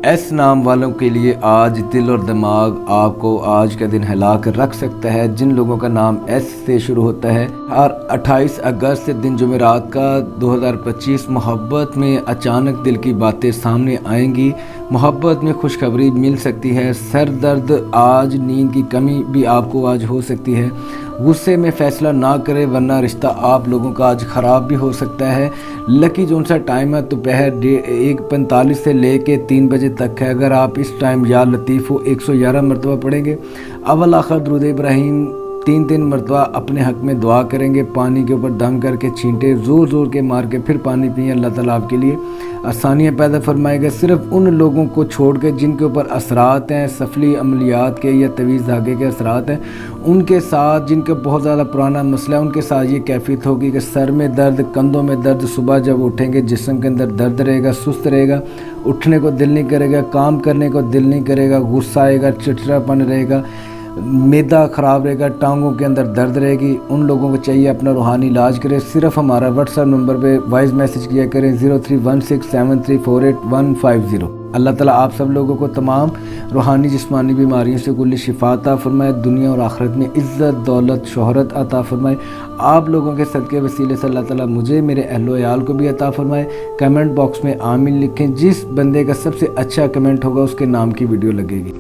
S نام والوں کے لیے آج دل اور دماغ آپ کو آج کا دن ہلا کر رکھ سکتا ہے۔ جن لوگوں کا نام ایس سے شروع ہوتا ہے، اور 28 اگست دن جمعرات کا 2025 محبت میں اچانک دل کی باتیں سامنے آئیں گی، محبت میں خوشخبری مل سکتی ہے، سر درد، آج نیند کی کمی بھی آپ کو آج ہو سکتی ہے۔ غصے میں فیصلہ نہ کرے ورنہ رشتہ آپ لوگوں کا آج خراب بھی ہو سکتا ہے۔ لکی جون سا ٹائم ہے دوپہر 1:45 سے لے کے 3 بجے تک ہے۔ اگر آپ اس ٹائم یا لطیف ہو 111 مرتبہ پڑھیں گے، اول آخر درود ابراہیم 3 مرتبہ اپنے حق میں دعا کریں گے، پانی کے اوپر دم کر کے چھینٹے، زور زور کے مار کے پھر پانی پئیں، اللہ تعالیٰ آپ کے لیے آسانیاں پیدا فرمائے گا۔ صرف ان لوگوں کو چھوڑ کے جن کے اوپر اثرات ہیں، سفلی عملیات کے یا طویل دھاگے کے اثرات ہیں، ان کے ساتھ جن کا بہت زیادہ پرانا مسئلہ ہے، ان کے ساتھ یہ کیفیت ہوگی کہ سر میں درد، کندھوں میں درد، صبح جب اٹھیں گے جسم کے اندر درد رہے گا، سست رہے گا، اٹھنے کو دل نہیں کرے گا، کام کرنے کو دل نہیں کرے گا، غصہ آئے گا، چڑچڑاپن رہے گا، معدہ خراب رہے گا، ٹانگوں کے اندر درد رہے گی۔ ان لوگوں کو چاہیے اپنا روحانی علاج کرے۔ صرف ہمارا واٹس ایپ نمبر پہ وائس میسیج کیا کریں 031673485150۔ اللہ تعالیٰ آپ سب لوگوں کو تمام روحانی جسمانی بیماریوں سے کلی شفا عطا فرمائے، دنیا اور آخرت میں عزت، دولت، شہرت عطا فرمائے۔ آپ لوگوں کے صدقے وسیلے سے اللہ تعالیٰ مجھے، میرے اہل و عیال کو بھی عطا فرمائے۔ کمنٹ باکس میں آمین لکھیں، جس بندے کا سب سے اچھا کمنٹ ہوگا اس کے نام کی ویڈیو لگے گی۔